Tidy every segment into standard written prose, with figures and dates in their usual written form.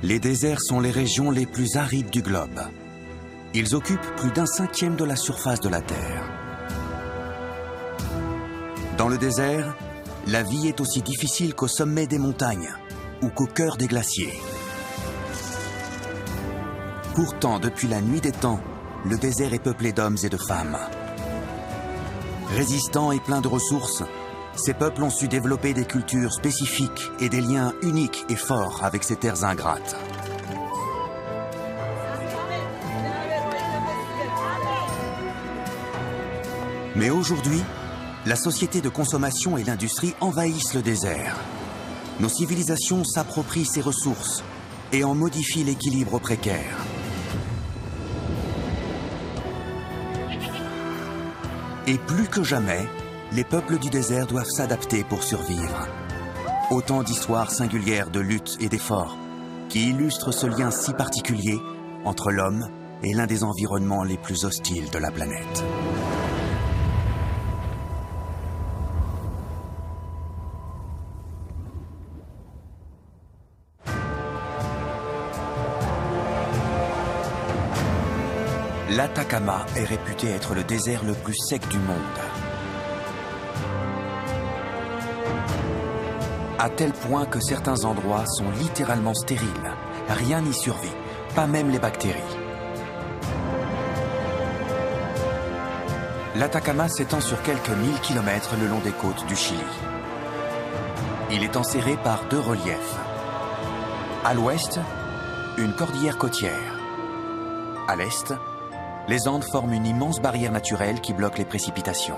Les déserts sont les régions les plus arides du globe. Ils occupent plus d'1/5 de la surface de la Terre. Dans le désert, la vie est aussi difficile qu'au sommet des montagnes ou qu'au cœur des glaciers. Pourtant, depuis la nuit des temps, le désert est peuplé d'hommes et de femmes. Résistants et pleins de ressources, ces peuples ont su développer des cultures spécifiques et des liens uniques et forts avec ces terres ingrates. Mais aujourd'hui, la société de consommation et l'industrie envahissent le désert. Nos civilisations s'approprient ces ressources et en modifient l'équilibre précaire. Et plus que jamais, les peuples du désert doivent s'adapter pour survivre. Autant d'histoires singulières de lutte et d'efforts qui illustrent ce lien si particulier entre l'homme et l'un des environnements les plus hostiles de la planète. L'Atacama est réputé être le désert le plus sec du monde. À tel point que certains endroits sont littéralement stériles. Rien n'y survit, pas même les bactéries. L'Atacama s'étend sur quelques 1000 kilomètres le long des côtes du Chili. Il est enserré par 2 reliefs. À l'ouest, une cordillère côtière. À l'est, les Andes forment une immense barrière naturelle qui bloque les précipitations.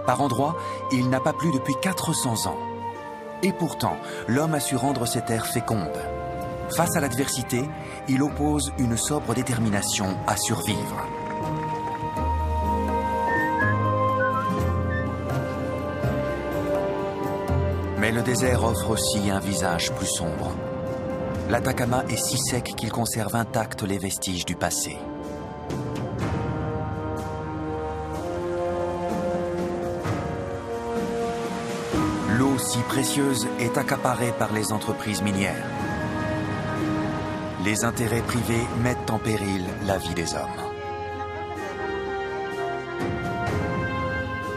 Par endroits, il n'a pas plu depuis 400 ans. Et pourtant, l'homme a su rendre ces terres fécondes. Face à l'adversité, il oppose une sobre détermination à survivre. Mais le désert offre aussi un visage plus sombre. L'Atacama est si sec qu'il conserve intacts les vestiges du passé. L'eau si précieuse est accaparée par les entreprises minières. Les intérêts privés mettent en péril la vie des hommes.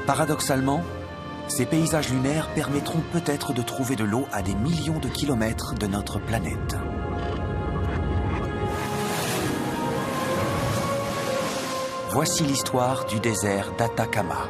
Paradoxalement, ces paysages lunaires permettront peut-être de trouver de l'eau à des millions de kilomètres de notre planète. Voici l'histoire du désert d'Atacama.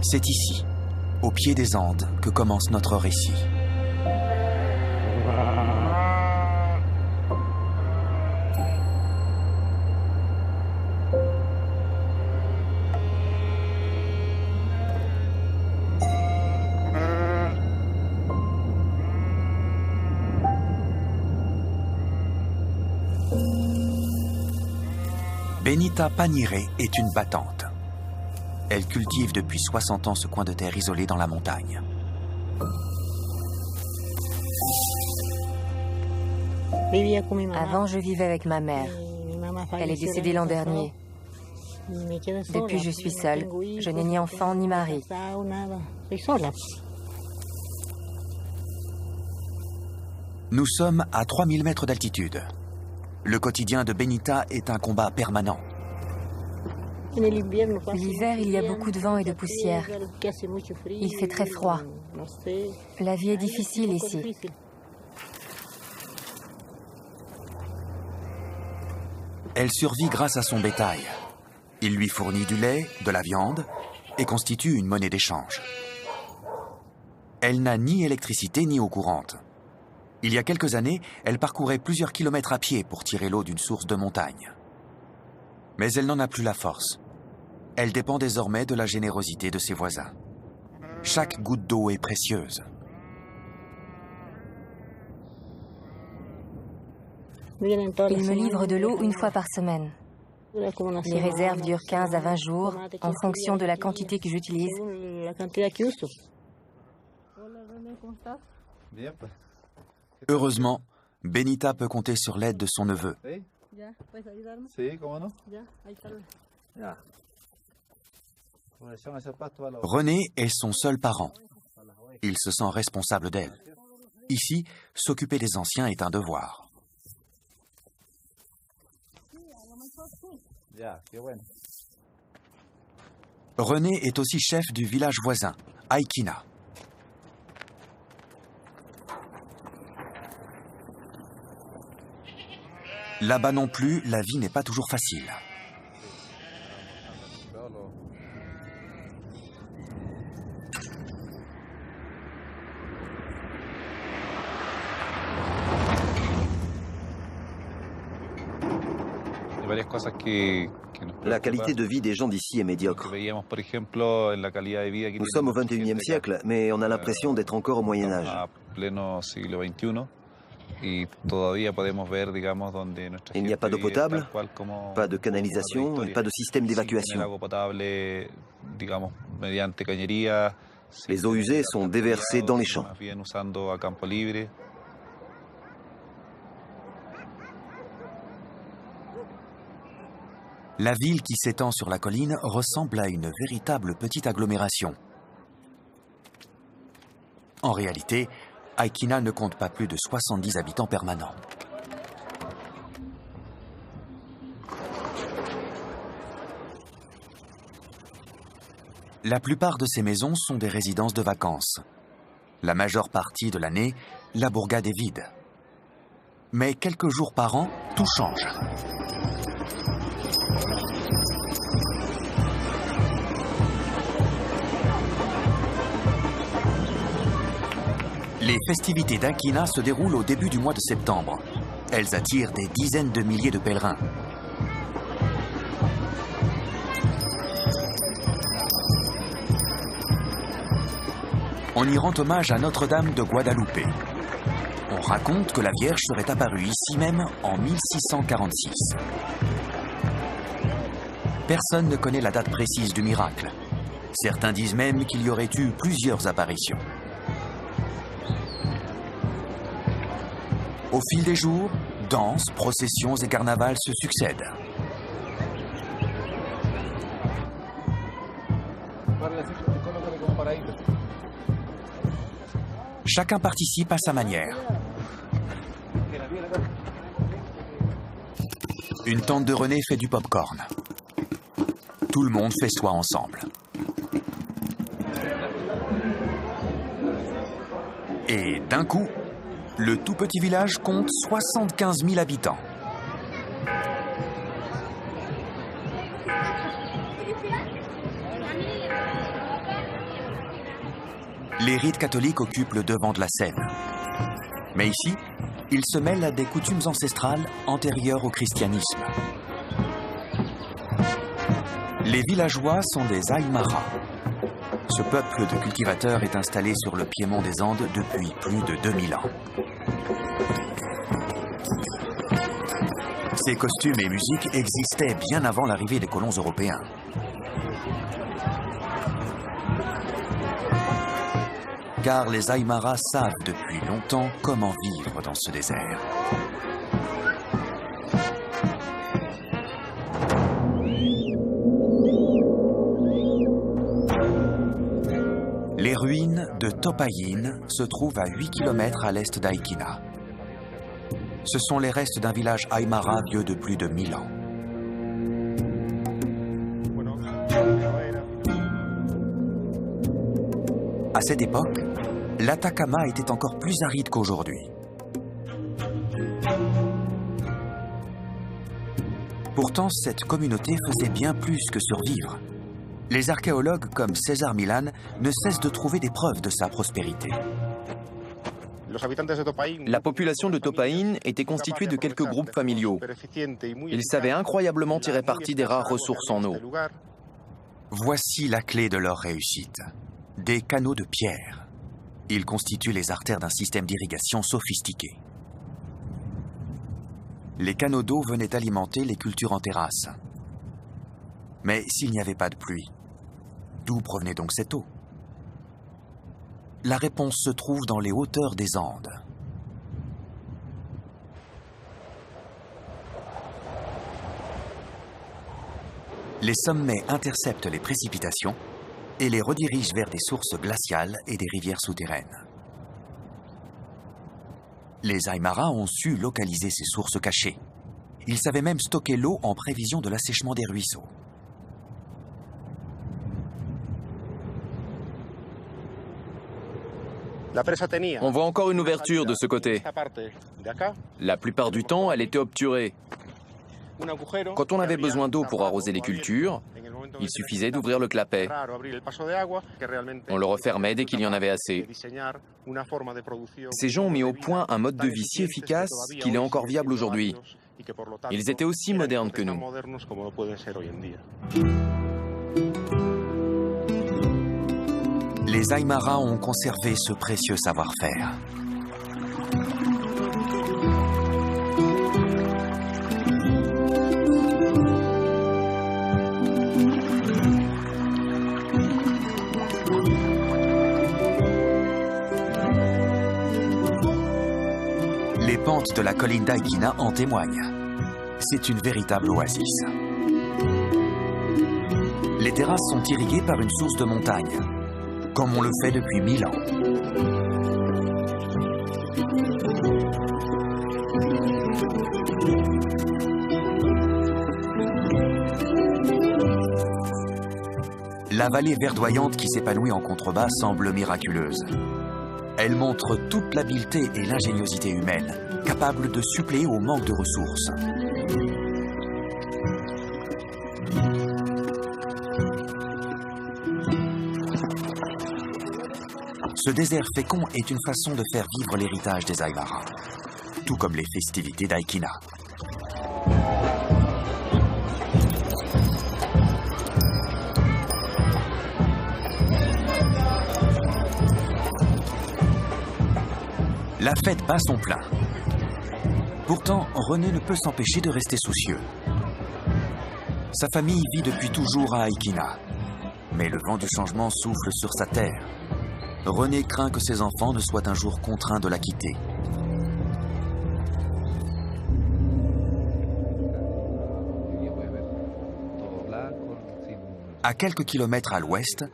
C'est ici, au pied des Andes, que commence notre récit. Benita Panire est une battante. Elle cultive depuis 60 ans ce coin de terre isolé dans la montagne. Avant, je vivais avec ma mère. Elle est décédée l'an dernier. Depuis, je suis seule. Je n'ai ni enfant ni mari. Nous sommes à 3000 mètres d'altitude. Le quotidien de Benita est un combat permanent. L'hiver, il y a beaucoup de vent et de poussière. Il fait très froid. La vie est difficile ici. Elle survit grâce à son bétail. Il lui fournit du lait, de la viande et constitue une monnaie d'échange. Elle n'a ni électricité ni eau courante. Il y a quelques années, elle parcourait plusieurs kilomètres à pied pour tirer l'eau d'une source de montagne. Mais elle n'en a plus la force. Elle dépend désormais de la générosité de ses voisins. Chaque goutte d'eau est précieuse. Il me livre de l'eau une fois par semaine. Les réserves durent 15 à 20 jours en fonction de la quantité que j'utilise. Heureusement, Benita peut compter sur l'aide de son neveu. René est son seul parent. Il se sent responsable d'elle. Ici, s'occuper des anciens est un devoir. René est aussi chef du village voisin, Aikina. Là-bas non plus, la vie n'est pas toujours facile. La qualité de vie des gens d'ici est médiocre. Nous sommes au XXIe siècle, mais on a l'impression d'être encore au Moyen Âge. Il n'y a pas d'eau potable, pas de canalisation et pas de système d'évacuation. Les eaux usées sont déversées dans les champs. La ville qui s'étend sur la colline ressemble à une véritable petite agglomération. En réalité, Aikina ne compte pas plus de 70 habitants permanents. La plupart de ces maisons sont des résidences de vacances. La majeure partie de l'année, la bourgade est vide. Mais quelques jours par an, tout change. Les festivités d'Aikina se déroulent au début du mois de septembre. Elles attirent des dizaines de milliers de pèlerins. On y rend hommage à Notre-Dame de Guadalupe. On raconte que la Vierge serait apparue ici même en 1646. Personne ne connaît la date précise du miracle. Certains disent même qu'il y aurait eu plusieurs apparitions. Au fil des jours, danses, processions et carnavals se succèdent. Chacun participe à sa manière. Une tante de René fait du pop-corn. Tout le monde festoie ensemble. Et d'un coup, le tout petit village compte 75 000 habitants. Les rites catholiques occupent le devant de la scène. Mais ici, ils se mêlent à des coutumes ancestrales antérieures au christianisme. Les villageois sont des Aymara. Ce peuple de cultivateurs est installé sur le piémont des Andes depuis plus de 2000 ans. Ces costumes et musiques existaient bien avant l'arrivée des colons européens. Car les Aymara savent depuis longtemps comment vivre dans ce désert. Les ruines de Topayin se trouvent à 8 km à l'est d'Aikina. Ce sont les restes d'un village Aymara vieux de plus de 1000 ans. À cette époque, l'Atacama était encore plus aride qu'aujourd'hui. Pourtant, cette communauté faisait bien plus que survivre. Les archéologues comme César Millan ne cessent de trouver des preuves de sa prospérité. La population de Topayin était constituée de quelques groupes familiaux. Ils savaient incroyablement tirer parti des rares ressources en eau. Voici la clé de leur réussite. Des canaux de pierre. Ils constituent les artères d'un système d'irrigation sophistiqué. Les canaux d'eau venaient alimenter les cultures en terrasse. Mais s'il n'y avait pas de pluie, d'où provenait donc cette eau? La réponse se trouve dans les hauteurs des Andes. Les sommets interceptent les précipitations et les redirigent vers des sources glaciales et des rivières souterraines. Les Aymara ont su localiser ces sources cachées. Ils savaient même stocker l'eau en prévision de l'assèchement des ruisseaux. On voit encore une ouverture de ce côté. La plupart du temps, elle était obturée. Quand on avait besoin d'eau pour arroser les cultures, il suffisait d'ouvrir le clapet. On le refermait dès qu'il y en avait assez. Ces gens ont mis au point un mode de vie si efficace qu'il est encore viable aujourd'hui. Ils étaient aussi modernes que nous. Les Aymara ont conservé ce précieux savoir-faire. Les pentes de la colline d'Aykina en témoignent. C'est une véritable oasis. Les terrasses sont irriguées par une source de montagne, comme on le fait depuis 1000 ans. La vallée verdoyante qui s'épanouit en contrebas semble miraculeuse. Elle montre toute l'habileté et l'ingéniosité humaine, capable de suppléer au manque de ressources. Ce désert fécond est une façon de faire vivre l'héritage des Aymara, tout comme les festivités d'Aykina. La fête bat son plein. Pourtant, René ne peut s'empêcher de rester soucieux. Sa famille vit depuis toujours à Aykina, mais le vent du changement souffle sur sa terre. René craint que ses enfants ne soient un jour contraints de la quitter. À quelques kilomètres à l'ouest,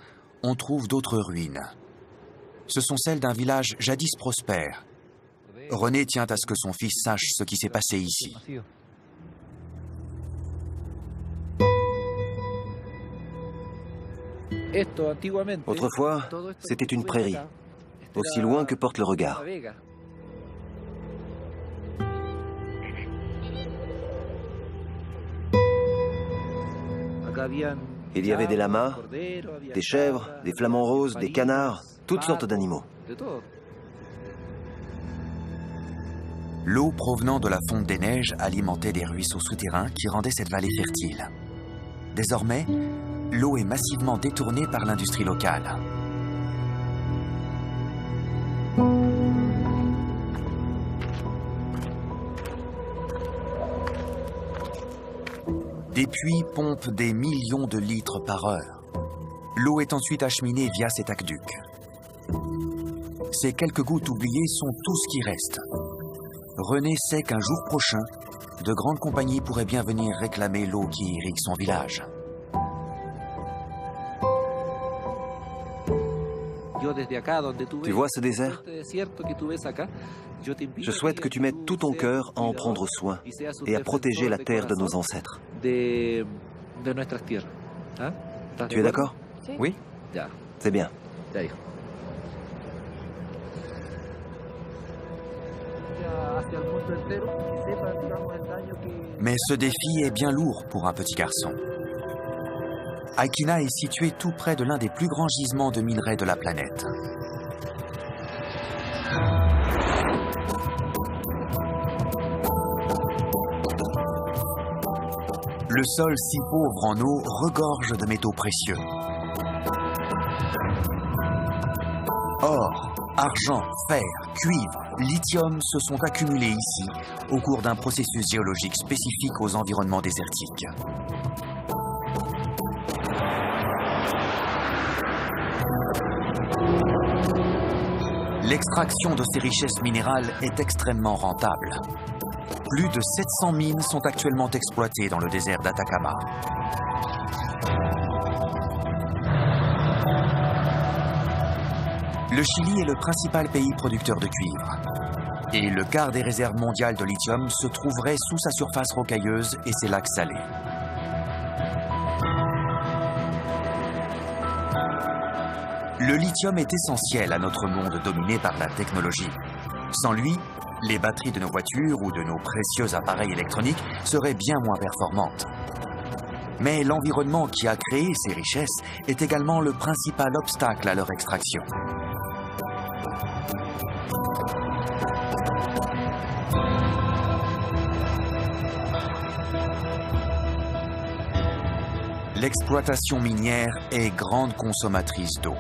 on trouve d'autres ruines. Ce sont celles d'un village jadis prospère. René tient à ce que son fils sache ce qui s'est passé ici. Autrefois, c'était une prairie, aussi loin que porte le regard. Il y avait des lamas, des chèvres, des flamants roses, des canards, toutes sortes d'animaux. L'eau provenant de la fonte des neiges alimentait des ruisseaux souterrains qui rendaient cette vallée fertile. Désormais, l'eau est massivement détournée par l'industrie locale. Des puits pompent des millions de litres par heure. L'eau est ensuite acheminée via cet aqueduc. Ces quelques gouttes oubliées sont tout ce qui reste. René sait qu'un jour prochain, de grandes compagnies pourraient bien venir réclamer l'eau qui irrigue son village. Tu vois ce désert? Je souhaite que tu mettes tout ton cœur à en prendre soin et à protéger la terre de nos ancêtres. Tu es d'accord? Oui. C'est bien. Mais ce défi est bien lourd pour un petit garçon. Aykina est situé tout près de l'un des plus grands gisements de minerais de la planète. Le sol si pauvre en eau regorge de métaux précieux. Or, argent, fer, cuivre, lithium se sont accumulés ici au cours d'un processus géologique spécifique aux environnements désertiques. L'extraction de ces richesses minérales est extrêmement rentable. Plus de 700 mines sont actuellement exploitées dans le désert d'Atacama. Le Chili est le principal pays producteur de cuivre. Et le quart des réserves mondiales de lithium se trouverait sous sa surface rocailleuse et ses lacs salés. Le lithium est essentiel à notre monde dominé par la technologie. Sans lui, les batteries de nos voitures ou de nos précieux appareils électroniques seraient bien moins performantes. Mais l'environnement qui a créé ces richesses est également le principal obstacle à leur extraction. L'exploitation minière est grande consommatrice d'eau.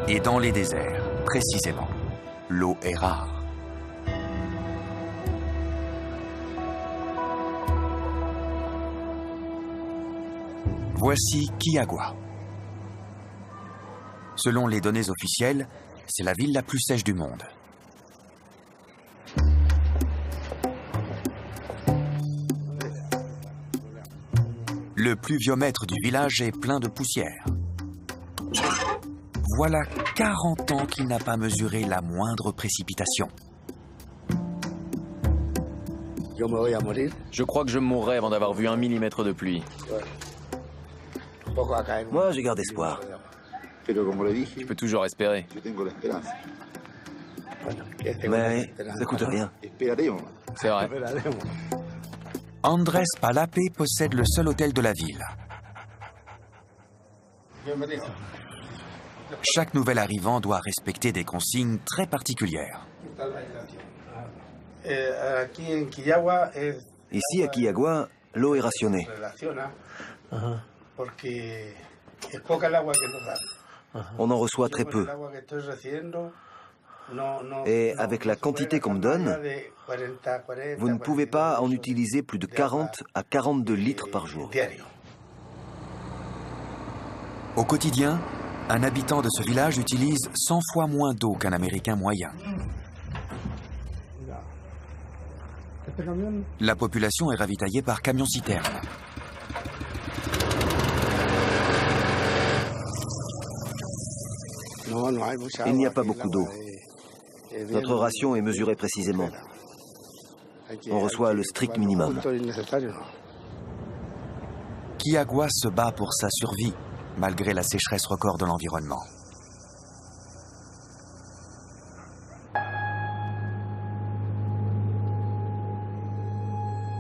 Et dans les déserts, précisément, l'eau est rare. Voici Quillagua. Selon les données officielles, c'est la ville la plus sèche du monde. Le pluviomètre du village est plein de poussière. Voilà 40 ans qu'il n'a pas mesuré la moindre précipitation. Je crois que je mourrai avant d'avoir vu 1 millimètre de pluie. Moi, je garde espoir. Je peux toujours espérer. Mais ça coûte rien. C'est vrai. Andrés Palape possède le seul hôtel de la ville. Chaque nouvel arrivant doit respecter des consignes très particulières. Ici, à Quillagua, l'eau est rationnée. On en reçoit très peu. Et avec la quantité qu'on me donne, vous ne pouvez pas en utiliser plus de 40 à 42 litres par jour. Au quotidien, un habitant de ce village utilise 100 fois moins d'eau qu'un Américain moyen. La population est ravitaillée par camions-citernes. Il n'y a pas beaucoup d'eau. Notre ration est mesurée précisément. On reçoit le strict minimum. Quillagua se bat pour sa survie, malgré la sécheresse record de l'environnement.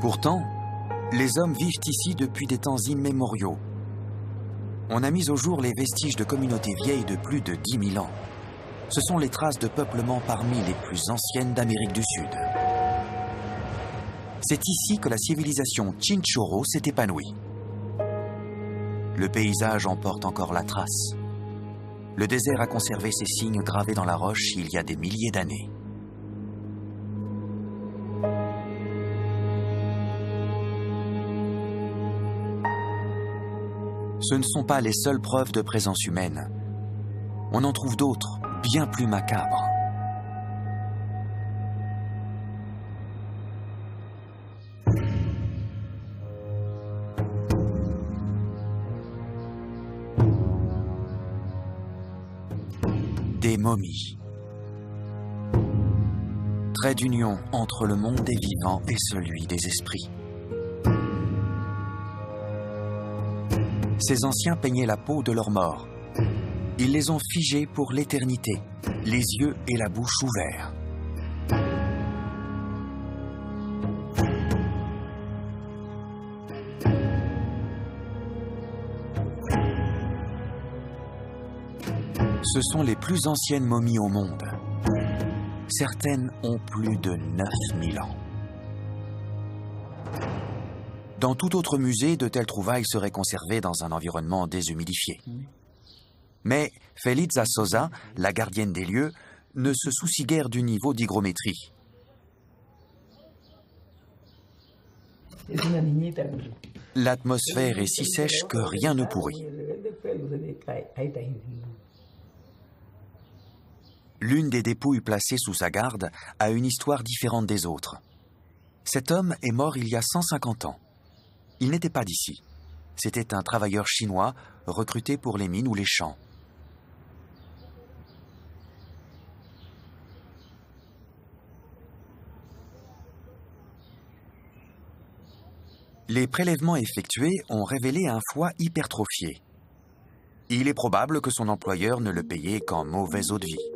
Pourtant, les hommes vivent ici depuis des temps immémoriaux. On a mis au jour les vestiges de communautés vieilles de plus de 10 000 ans. Ce sont les traces de peuplement parmi les plus anciennes d'Amérique du Sud. C'est ici que la civilisation Chinchorro s'est épanouie. Le paysage en porte encore la trace. Le désert a conservé ses signes gravés dans la roche il y a des milliers d'années. Ce ne sont pas les seules preuves de présence humaine. On en trouve d'autres, bien plus macabres. Des momies. Trait d'union entre le monde des vivants et celui des esprits. Ces anciens peignaient la peau de leurs morts. Ils les ont figés pour l'éternité, les yeux et la bouche ouverts. Ce sont les plus anciennes momies au monde. Certaines ont plus de 9000 ans. Dans tout autre musée, de telles trouvailles seraient conservées dans un environnement déshumidifié. Mais Felitza Sosa, la gardienne des lieux, ne se soucie guère du niveau d'hygrométrie. L'atmosphère est si sèche que rien ne pourrit. L'une des dépouilles placées sous sa garde a une histoire différente des autres. Cet homme est mort il y a 150 ans. Il n'était pas d'ici. C'était un travailleur chinois recruté pour les mines ou les champs. Les prélèvements effectués ont révélé un foie hypertrophié. Il est probable que son employeur ne le payait qu'en mauvaise eau de vie.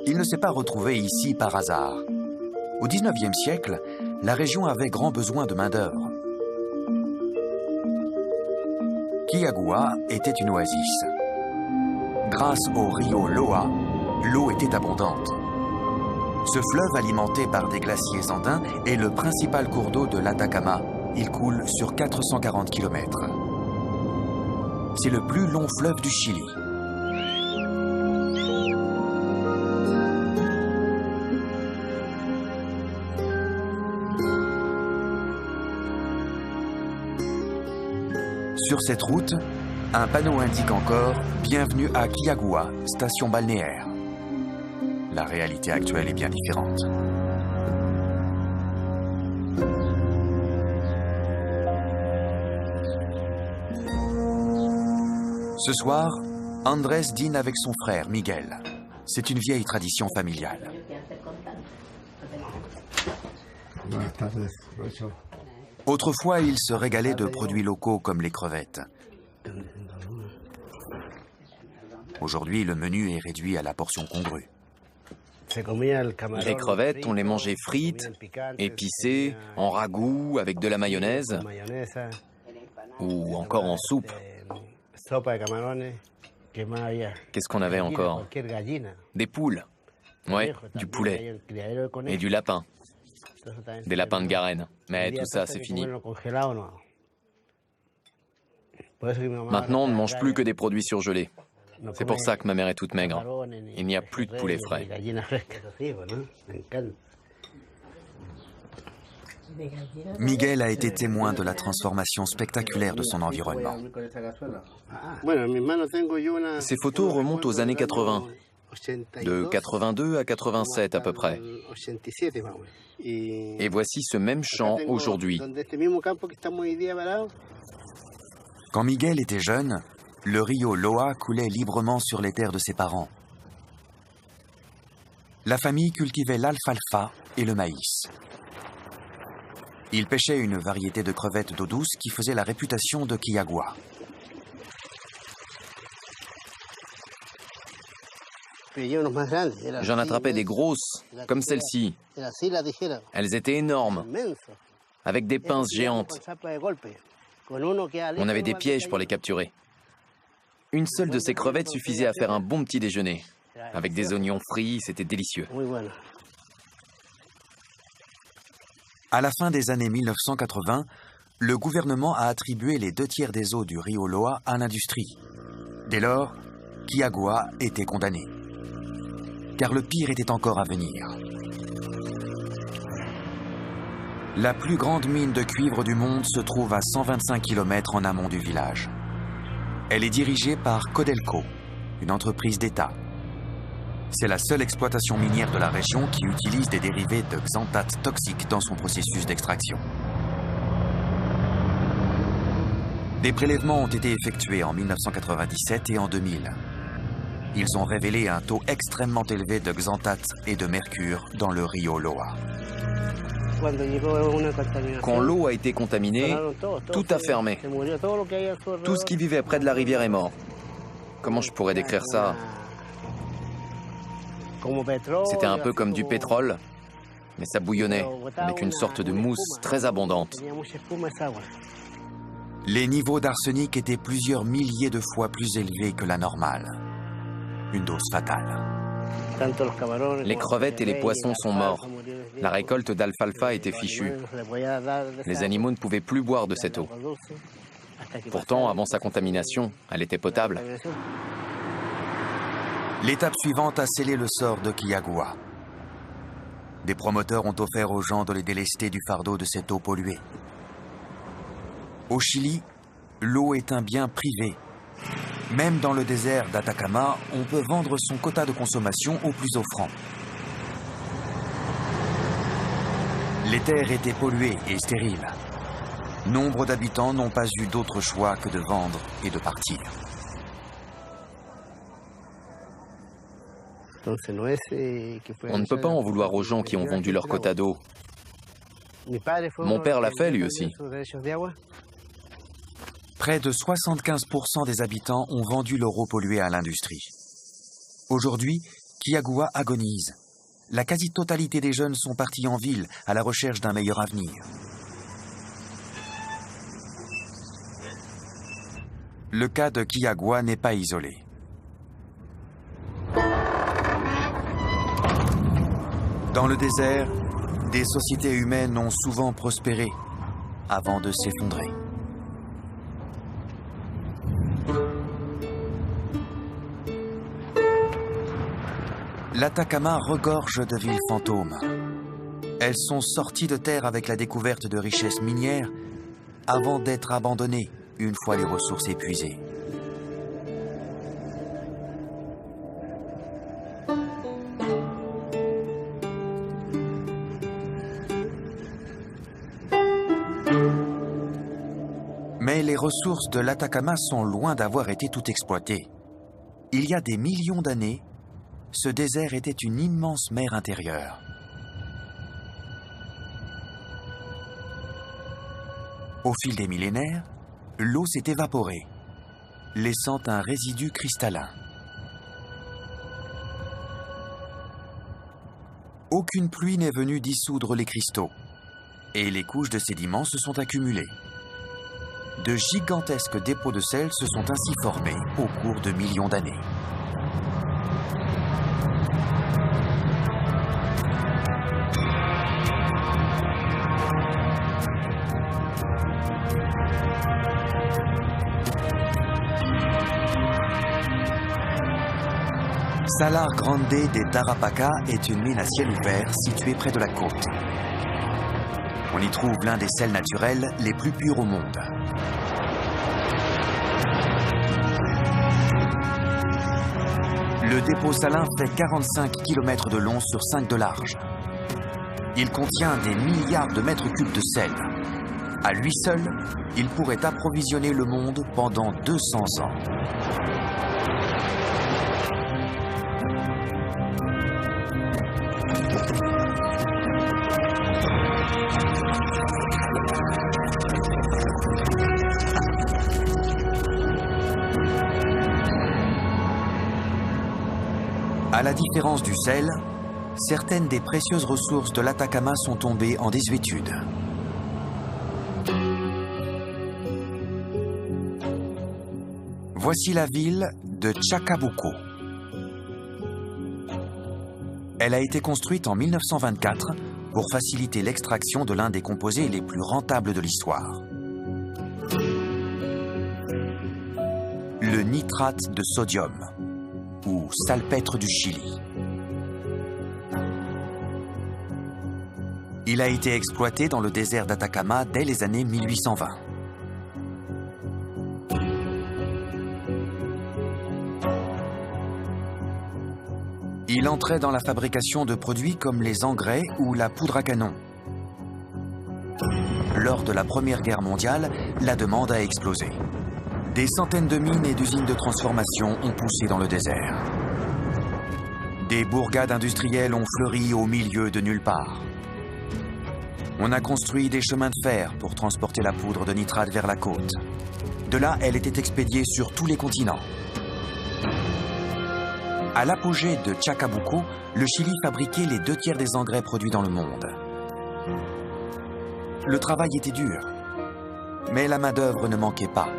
Il ne s'est pas retrouvé ici par hasard. Au XIXe siècle, la région avait grand besoin de main-d'œuvre. Kiagua était une oasis. Grâce au rio Loa, l'eau était abondante. Ce fleuve alimenté par des glaciers andins est le principal cours d'eau de l'Atacama. Il coule sur 440 km. C'est le plus long fleuve du Chili. Sur cette route, un panneau indique encore « Bienvenue à Kiagua, station balnéaire ». La réalité actuelle est bien différente. Ce soir, Andrés dîne avec son frère, Miguel. C'est une vieille tradition familiale. Autrefois, il se régalait de produits locaux comme les crevettes. Aujourd'hui, le menu est réduit à la portion congrue. Les crevettes, on les mangeait frites, épicées, en ragoût, avec de la mayonnaise, ou encore en soupe. Qu'est-ce qu'on avait encore? Des poules. Ouais, du poulet. Et du lapin. Des lapins de Garenne. Mais tout ça, c'est fini. Maintenant, on ne mange plus que des produits surgelés. C'est pour ça que ma mère est toute maigre. Il n'y a plus de poulet frais. Miguel a été témoin de la transformation spectaculaire de son environnement. Ces photos remontent aux années 80, de 82 à 87 à peu près. Et voici ce même champ aujourd'hui. Quand Miguel était jeune, le rio Loa coulait librement sur les terres de ses parents. La famille cultivait l'alfalfa et le maïs. Il pêchait une variété de crevettes d'eau douce qui faisait la réputation de Kiagua. J'en attrapais des grosses, comme celle-ci. Elles étaient énormes, avec des pinces géantes. On avait des pièges pour les capturer. Une seule de ces crevettes suffisait à faire un bon petit déjeuner. Avec des oignons frits, c'était délicieux. À la fin des années 1980, le gouvernement a attribué les 2/3 des eaux du rio Loa à l'industrie. Dès lors, Kiagua était condamné. Car le pire était encore à venir. La plus grande mine de cuivre du monde se trouve à 125 km en amont du village. Elle est dirigée par Codelco, une entreprise d'État. C'est la seule exploitation minière de la région qui utilise des dérivés de xanthate toxiques dans son processus d'extraction. Des prélèvements ont été effectués en 1997 et en 2000. Ils ont révélé un taux extrêmement élevé de xanthate et de mercure dans le rio Loa. Quand l'eau a été contaminée, tout a fermé. Tout ce qui vivait près de la rivière est mort. Comment je pourrais décrire ça? C'était un peu comme du pétrole, mais ça bouillonnait, avec une sorte de mousse très abondante. Les niveaux d'arsenic étaient plusieurs milliers de fois plus élevés que la normale. Une dose fatale. Les crevettes et les poissons sont morts. La récolte d'alfalfa était fichue. Les animaux ne pouvaient plus boire de cette eau. Pourtant, avant sa contamination, elle était potable. L'étape suivante a scellé le sort de Kiagua. Des promoteurs ont offert aux gens de les délester du fardeau de cette eau polluée. Au Chili, l'eau est un bien privé. Même dans le désert d'Atacama, on peut vendre son quota de consommation au plus offrant. Les terres étaient polluées et stériles. Nombre d'habitants n'ont pas eu d'autre choix que de vendre et de partir. On ne peut pas en vouloir aux gens qui ont vendu leur quota d'eau. Mon père l'a fait lui aussi. Près de 75% des habitants ont vendu leur eau polluée à l'industrie. Aujourd'hui, Kiagua agonise. La quasi-totalité des jeunes sont partis en ville à la recherche d'un meilleur avenir. Le cas de Kiagua n'est pas isolé. Dans le désert, des sociétés humaines ont souvent prospéré avant de s'effondrer. L'Atacama regorge de villes fantômes. Elles sont sorties de terre avec la découverte de richesses minières avant d'être abandonnées une fois les ressources épuisées. Mais les ressources de l'Atacama sont loin d'avoir été toutes exploitées. Il y a des millions d'années, ce désert était une immense mer intérieure. Au fil des millénaires, l'eau s'est évaporée, laissant un résidu cristallin. Aucune pluie n'est venue dissoudre les cristaux, et les couches de sédiments se sont accumulées. De gigantesques dépôts de sel se sont ainsi formés au cours de millions d'années. Salar Grande des Tarapacá est une mine à ciel ouvert située près de la côte. On y trouve l'un des sels naturels les plus purs au monde. Le dépôt salin fait 45 km de long sur 5 de large. Il contient des milliards de mètres cubes de sel. À lui seul, il pourrait approvisionner le monde pendant 200 ans. À la différence du sel, certaines des précieuses ressources de l'Atacama sont tombées en désuétude. Voici la ville de Chacabuco. Elle a été construite en 1924 pour faciliter l'extraction de l'un des composés les plus rentables de l'histoire. Le nitrate de sodium, ou salpêtre du Chili. Il a été exploité dans le désert d'Atacama dès les années 1820. Il entrait dans la fabrication de produits comme les engrais ou la poudre à canon. Lors de la Première Guerre mondiale, la demande a explosé. Des centaines de mines et d'usines de transformation ont poussé dans le désert. Des bourgades industrielles ont fleuri au milieu de nulle part. On a construit des chemins de fer pour transporter la poudre de nitrate vers la côte. De là, elle était expédiée sur tous les continents. À l'apogée de Chacabuco, le Chili fabriquait les 2/3 des engrais produits dans le monde. Le travail était dur, mais la main-d'œuvre ne manquait pas.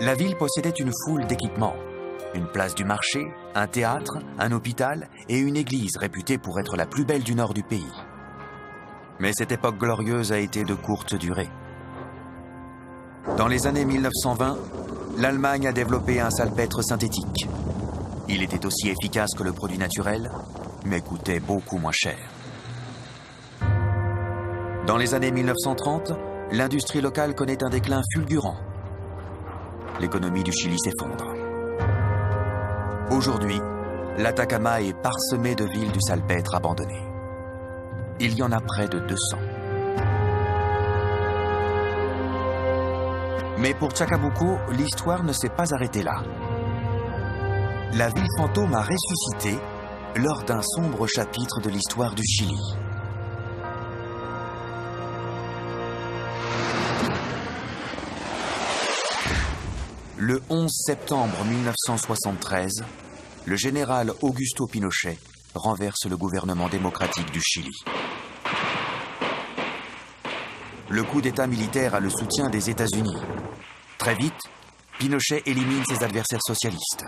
La ville possédait une foule d'équipements. Une place du marché, un théâtre, un hôpital et une église réputée pour être la plus belle du nord du pays. Mais cette époque glorieuse a été de courte durée. Dans les années 1920, l'Allemagne a développé un salpêtre synthétique. Il était aussi efficace que le produit naturel, mais coûtait beaucoup moins cher. Dans les années 1930, l'industrie locale connaît un déclin fulgurant. L'économie du Chili s'effondre. Aujourd'hui, l'Atacama est parsemé de villes du salpêtre abandonnées. Il y en a près de 200. Mais pour Chacabuco, l'histoire ne s'est pas arrêtée là. La ville fantôme a ressuscité lors d'un sombre chapitre de l'histoire du Chili. Le 11 septembre 1973, le général Augusto Pinochet renverse le gouvernement démocratique du Chili. Le coup d'État militaire a le soutien des États-Unis. Très vite, Pinochet élimine ses adversaires socialistes.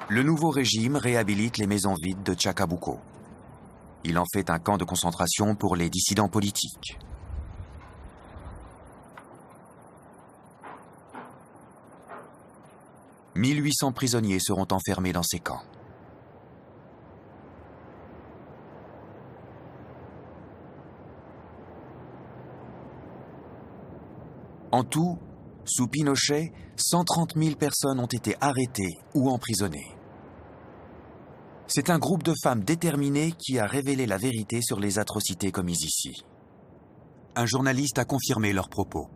Le nouveau régime réhabilite les maisons vides de Chacabuco. Il en fait un camp de concentration pour les dissidents politiques. « 1800 prisonniers seront enfermés dans ces camps. En tout, sous Pinochet, 130 000 personnes ont été arrêtées ou emprisonnées. C'est un groupe de femmes déterminées qui a révélé la vérité sur les atrocités commises ici. Un journaliste a confirmé leurs propos.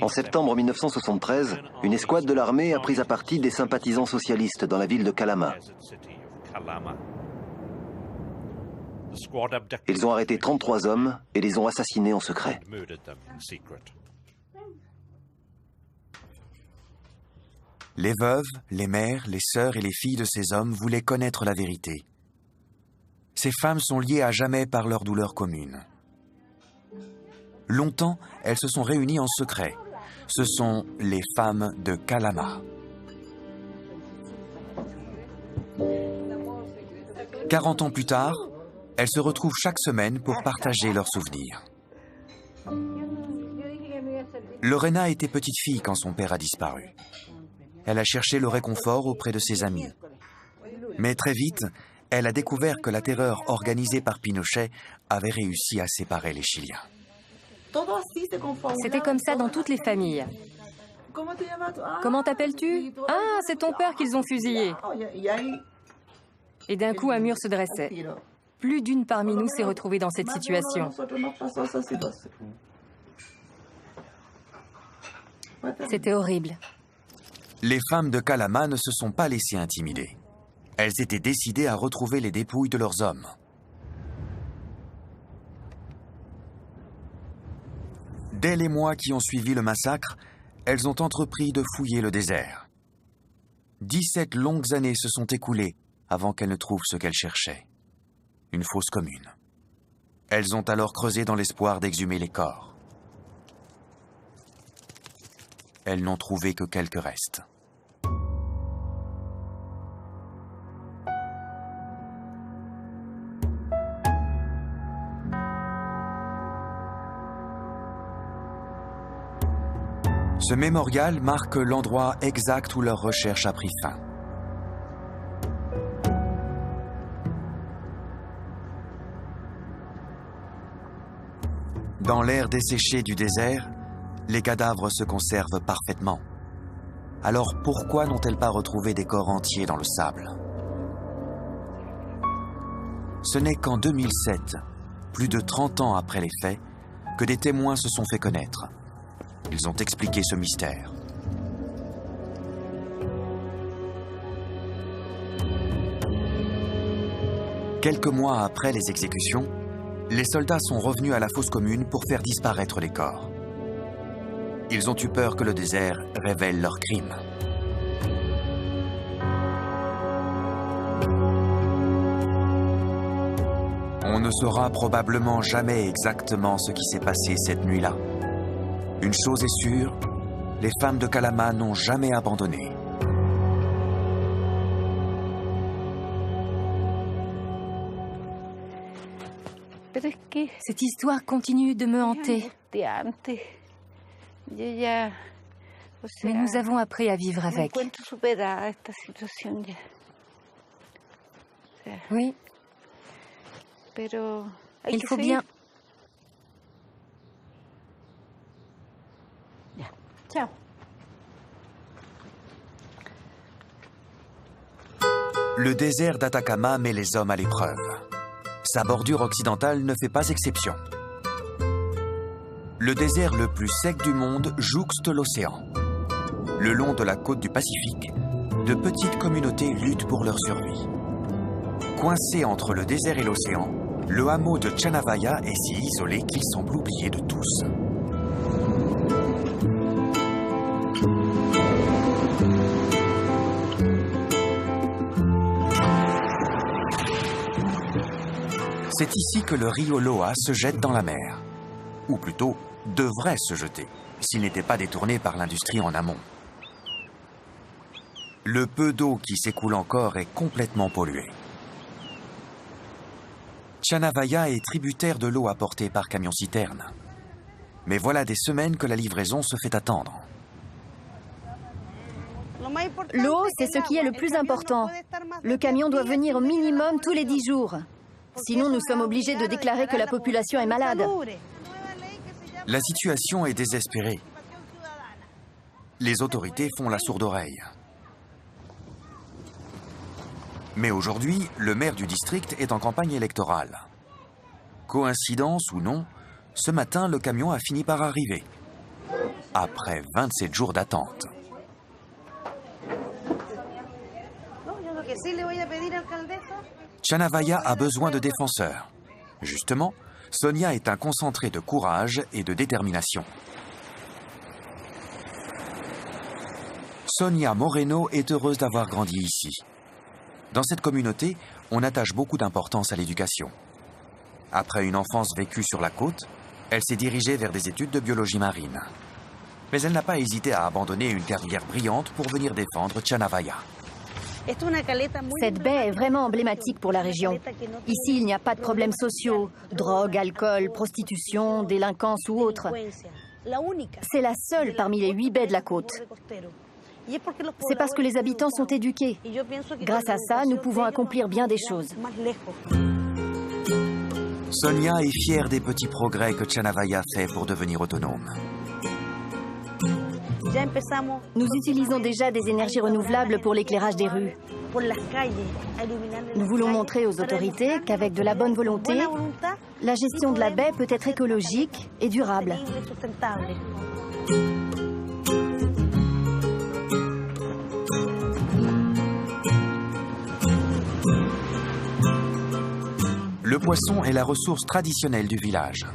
En septembre 1973, une escouade de l'armée a pris à partie des sympathisants socialistes dans la ville de Calama. Ils ont arrêté 33 hommes et les ont assassinés en secret. Les veuves, les mères, les sœurs et les filles de ces hommes voulaient connaître la vérité. Ces femmes sont liées à jamais par leur douleur commune. Longtemps, elles se sont réunies en secret. Ce sont les femmes de Calama. 40 ans plus tard, elles se retrouvent chaque semaine pour partager leurs souvenirs. Lorena était petite fille quand son père a disparu. Elle a cherché le réconfort auprès de ses amis. Mais très vite, elle a découvert que la terreur organisée par Pinochet avait réussi à séparer les Chiliens. C'était comme ça dans toutes les familles. Comment t'appelles-tu? Ah, c'est ton père qu'ils ont fusillé. Et d'un coup, un mur se dressait. Plus d'une parmi nous s'est retrouvée dans cette situation. C'était horrible. Les femmes de Calama ne se sont pas laissées intimider. Elles étaient décidées à retrouver les dépouilles de leurs hommes. Dès les mois qui ont suivi le massacre, elles ont entrepris de fouiller le désert. 17 longues années se sont écoulées avant qu'elles ne trouvent ce qu'elles cherchaient. Une fosse commune. Elles ont alors creusé dans l'espoir d'exhumer les corps. Elles n'ont trouvé que quelques restes. Ce mémorial marque l'endroit exact où leur recherche a pris fin. Dans l'air desséché du désert, les cadavres se conservent parfaitement. Alors pourquoi n'ont-elles pas retrouvé des corps entiers dans le sable? Ce n'est qu'en 2007, plus de 30 ans après les faits, que des témoins se sont fait connaître. Ils ont expliqué ce mystère. Quelques mois après les exécutions, les soldats sont revenus à la fosse commune pour faire disparaître les corps. Ils ont eu peur que le désert révèle leurs crimes. On ne saura probablement jamais exactement ce qui s'est passé cette nuit-là. Une chose est sûre, les femmes de Calama n'ont jamais abandonné. Cette histoire continue de me hanter. Mais nous avons appris à vivre avec. Oui. Il faut bien... Ciao. Le désert d'Atacama met les hommes à l'épreuve. Sa bordure occidentale ne fait pas exception. Le désert le plus sec du monde jouxte l'océan. Le long de la côte du Pacifique, de petites communautés luttent pour leur survie. Coincé entre le désert et l'océan, le hameau de Chanavaya est si isolé qu'il semble oublié de tous. C'est ici que le rio Loa se jette dans la mer. Ou plutôt, devrait se jeter, s'il n'était pas détourné par l'industrie en amont. Le peu d'eau qui s'écoule encore est complètement pollué. Chanavaya est tributaire de l'eau apportée par camion-citerne. Mais voilà des semaines que la livraison se fait attendre. L'eau, c'est ce qui est le plus important. Le camion doit venir au minimum tous les 10 jours. Sinon, nous sommes obligés de déclarer que la population est malade. La situation est désespérée. Les autorités font la sourde oreille. Mais aujourd'hui, le maire du district est en campagne électorale. Coïncidence ou non, ce matin, le camion a fini par arriver. Après 27 jours d'attente. Chanavaya a besoin de défenseurs. Justement, Sonia est un concentré de courage et de détermination. Sonia Moreno est heureuse d'avoir grandi ici. Dans cette communauté, on attache beaucoup d'importance à l'éducation. Après une enfance vécue sur la côte, elle s'est dirigée vers des études de biologie marine. Mais elle n'a pas hésité à abandonner une carrière brillante pour venir défendre Chanavaya. Cette baie est vraiment emblématique pour la région. Ici, il n'y a pas de problèmes sociaux, drogue, alcool, prostitution, délinquance ou autre. C'est la seule parmi les 8 baies de la côte. C'est parce que les habitants sont éduqués. Grâce à ça, nous pouvons accomplir bien des choses. Sonia est fière des petits progrès que Chanavaya fait pour devenir autonome. Nous utilisons déjà des énergies renouvelables pour l'éclairage des rues. Nous voulons montrer aux autorités qu'avec de la bonne volonté, la gestion de la baie peut être écologique et durable. Le poisson est la ressource traditionnelle du village.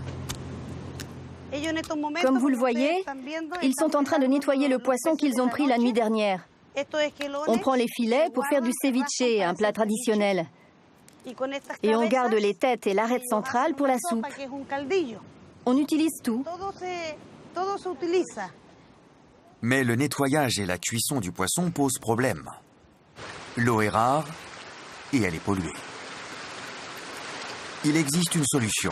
Comme vous le voyez, ils sont en train de nettoyer le poisson qu'ils ont pris la nuit dernière. On prend les filets pour faire du ceviche, un plat traditionnel. Et on garde les têtes et l'arête centrale pour la soupe. On utilise tout. Mais le nettoyage et la cuisson du poisson posent problème. L'eau est rare et elle est polluée. Il existe une solution.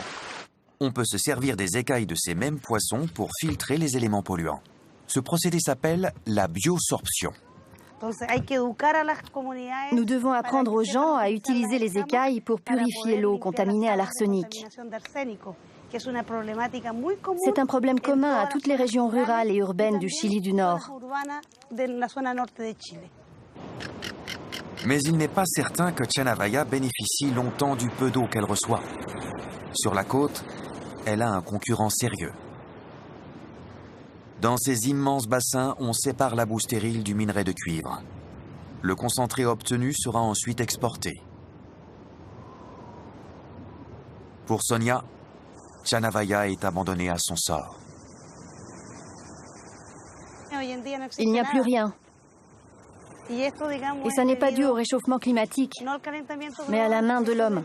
On peut se servir des écailles de ces mêmes poissons pour filtrer les éléments polluants. Ce procédé s'appelle la biosorption. Nous devons apprendre aux gens à utiliser les écailles pour purifier l'eau contaminée à l'arsenic. C'est un problème commun à toutes les régions rurales et urbaines du Chili du Nord. Mais il n'est pas certain que Chanavaya bénéficie longtemps du peu d'eau qu'elle reçoit. Sur la côte, elle a un concurrent sérieux. Dans ces immenses bassins, on sépare la boue stérile du minerai de cuivre. Le concentré obtenu sera ensuite exporté. Pour Sonia, Chanavaya est abandonnée à son sort. Il n'y a plus rien. Et ça n'est pas dû au réchauffement climatique, mais à la main de l'homme.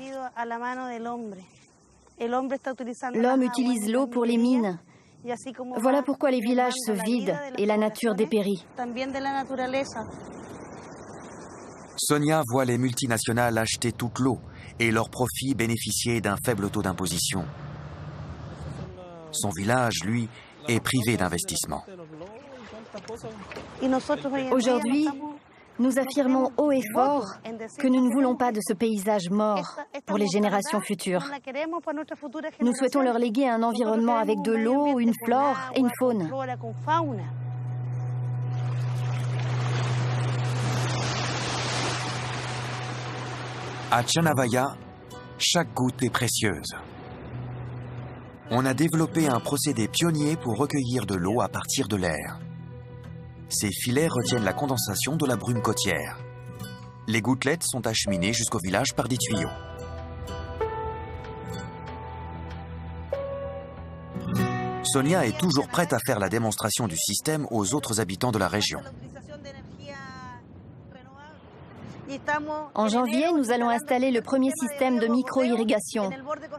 L'homme utilise l'eau pour les mines. Voilà pourquoi les villages se vident et la nature dépérit. Sonia voit les multinationales acheter toute l'eau et leurs profits bénéficier d'un faible taux d'imposition. Son village, lui, est privé d'investissement. Aujourd'hui, nous affirmons haut et fort que nous ne voulons pas de ce paysage mort pour les générations futures. Nous souhaitons leur léguer un environnement avec de l'eau, une flore et une faune. À Chanavaya, chaque goutte est précieuse. On a développé un procédé pionnier pour recueillir de l'eau à partir de l'air. Ces filets retiennent la condensation de la brume côtière. Les gouttelettes sont acheminées jusqu'au village par des tuyaux. Sonia est toujours prête à faire la démonstration du système aux autres habitants de la région. En janvier, nous allons installer le premier système de micro-irrigation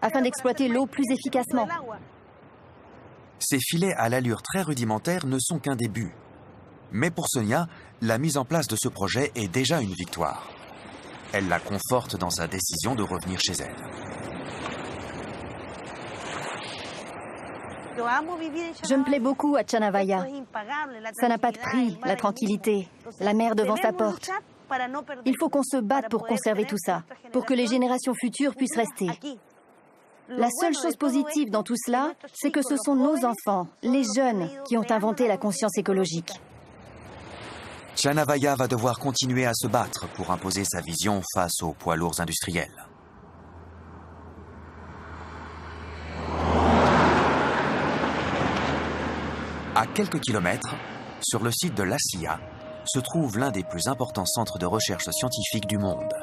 afin d'exploiter l'eau plus efficacement. Ces filets à l'allure très rudimentaire ne sont qu'un début. Mais pour Sonia, la mise en place de ce projet est déjà une victoire. Elle la conforte dans sa décision de revenir chez elle. Je me plais beaucoup à Chanavaya. Ça n'a pas de prix, la tranquillité, la mer devant sa porte. Il faut qu'on se batte pour conserver tout ça, pour que les générations futures puissent rester. La seule chose positive dans tout cela, c'est que ce sont nos enfants, les jeunes, qui ont inventé la conscience écologique. Chanavaya va devoir continuer à se battre pour imposer sa vision face aux poids lourds industriels. À quelques kilomètres, sur le site de l'ACIA, se trouve l'un des plus importants centres de recherche scientifique du monde.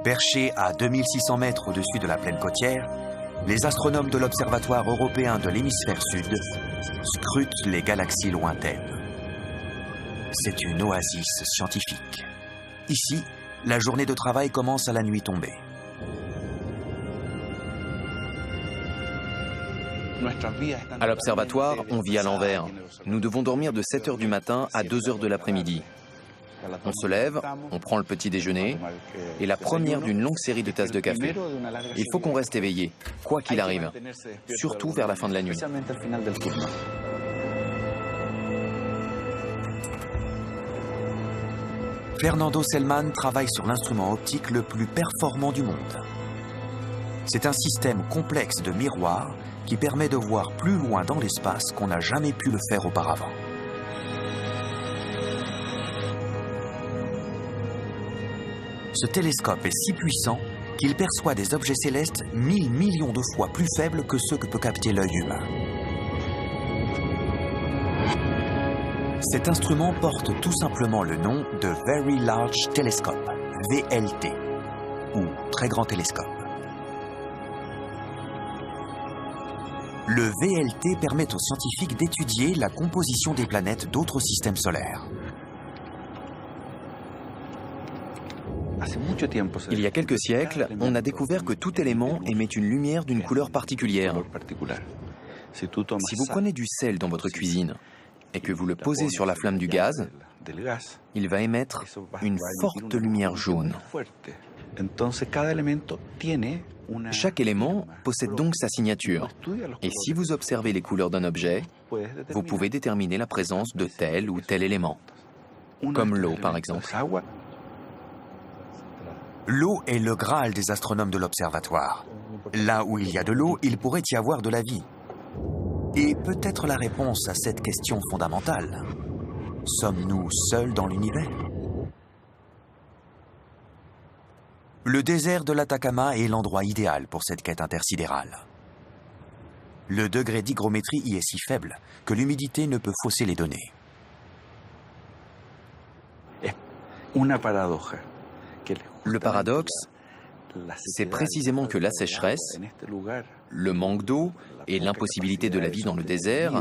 Perchés à 2600 mètres au-dessus de la plaine côtière, les astronomes de l'Observatoire européen de l'hémisphère sud scrutent les galaxies lointaines. C'est une oasis scientifique. Ici, la journée de travail commence à la nuit tombée. À l'observatoire, on vit à l'envers. Nous devons dormir de 7 h du matin à 2 h de l'après-midi. On se lève, on prend le petit déjeuner et la première d'une longue série de tasses de café. Il faut qu'on reste éveillé, quoi qu'il arrive, surtout vers la fin de la nuit. Fernando Selman travaille sur l'instrument optique le plus performant du monde. C'est un système complexe de miroirs qui permet de voir plus loin dans l'espace qu'on n'a jamais pu le faire auparavant. Ce télescope est si puissant qu'il perçoit des objets célestes 1000 millions de fois plus faibles que ceux que peut capter l'œil humain. Cet instrument porte tout simplement le nom de Very Large Telescope, VLT, ou Très Grand Télescope. Le VLT permet aux scientifiques d'étudier la composition des planètes d'autres systèmes solaires. Il y a quelques siècles, on a découvert que tout élément émet une lumière d'une couleur particulière. Si vous prenez du sel dans votre cuisine et que vous le posez sur la flamme du gaz, il va émettre une forte lumière jaune. Chaque élément possède donc sa signature. Et si vous observez les couleurs d'un objet, vous pouvez déterminer la présence de tel ou tel élément, comme l'eau par exemple. L'eau est le Graal des astronomes de l'observatoire. Là où il y a de l'eau, il pourrait y avoir de la vie. Et peut-être la réponse à cette question fondamentale. Sommes-nous seuls dans l'univers ? Le désert de l'Atacama est l'endroit idéal pour cette quête intersidérale. Le degré d'hygrométrie y est si faible que l'humidité ne peut fausser les données. Le paradoxe, c'est précisément que la sécheresse, le manque d'eau et l'impossibilité de la vie dans le désert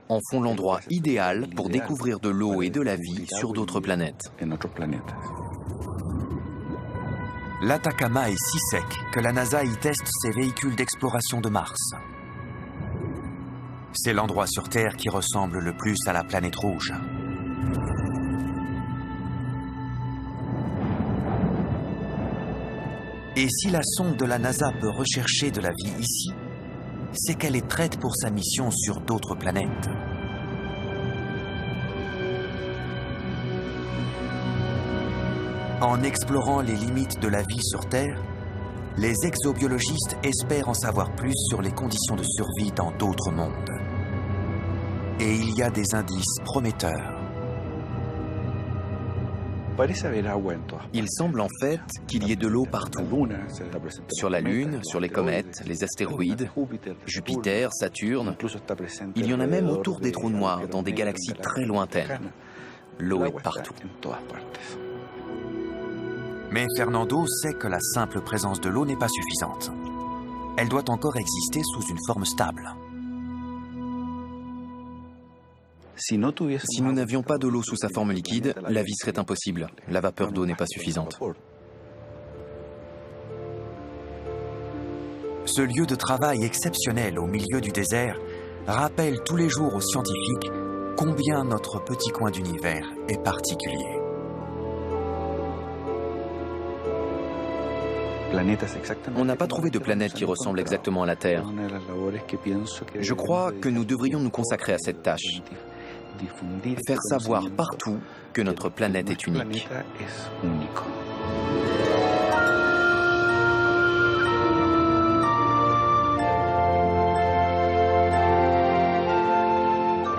en font l'endroit idéal pour découvrir de l'eau et de la vie sur d'autres planètes. L'Atacama est si sec que la NASA y teste ses véhicules d'exploration de Mars. C'est l'endroit sur Terre qui ressemble le plus à la planète rouge. Et si la sonde de la NASA peut rechercher de la vie ici, c'est qu'elle est prête pour sa mission sur d'autres planètes. En explorant les limites de la vie sur Terre, les exobiologistes espèrent en savoir plus sur les conditions de survie dans d'autres mondes. Et il y a des indices prometteurs. Il semble en fait qu'il y ait de l'eau partout. Sur la Lune, sur les comètes, les astéroïdes, Jupiter, Saturne. Il y en a même autour des trous noirs, dans des galaxies très lointaines. L'eau est partout. Mais Fernando sait que la simple présence de l'eau n'est pas suffisante. Elle doit encore exister sous une forme stable. Si nous n'avions pas de l'eau sous sa forme liquide, la vie serait impossible. La vapeur d'eau n'est pas suffisante. Ce lieu de travail exceptionnel au milieu du désert rappelle tous les jours aux scientifiques combien notre petit coin d'univers est particulier. On n'a pas trouvé de planète qui ressemble exactement à la Terre. Je crois que nous devrions nous consacrer à cette tâche. Faire savoir partout que notre planète est unique.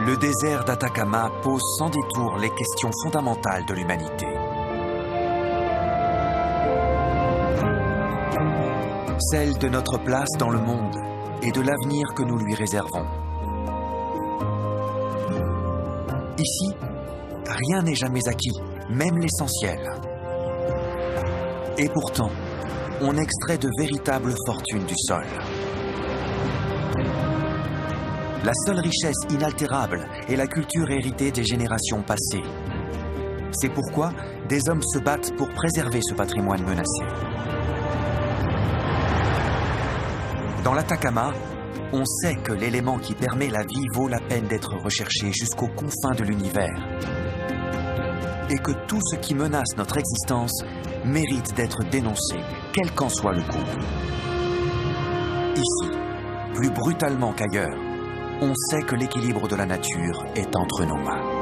Le désert d'Atacama pose sans détour les questions fondamentales de l'humanité. Celle de notre place dans le monde et de l'avenir que nous lui réservons. Ici, rien n'est jamais acquis, même l'essentiel. Et pourtant, on extrait de véritables fortunes du sol. La seule richesse inaltérable est la culture héritée des générations passées. C'est pourquoi des hommes se battent pour préserver ce patrimoine menacé. Dans l'Atacama, on sait que l'élément qui permet la vie vaut la peine d'être recherché jusqu'aux confins de l'univers. Et que tout ce qui menace notre existence mérite d'être dénoncé, quel qu'en soit le coût. Ici, plus brutalement qu'ailleurs, on sait que l'équilibre de la nature est entre nos mains.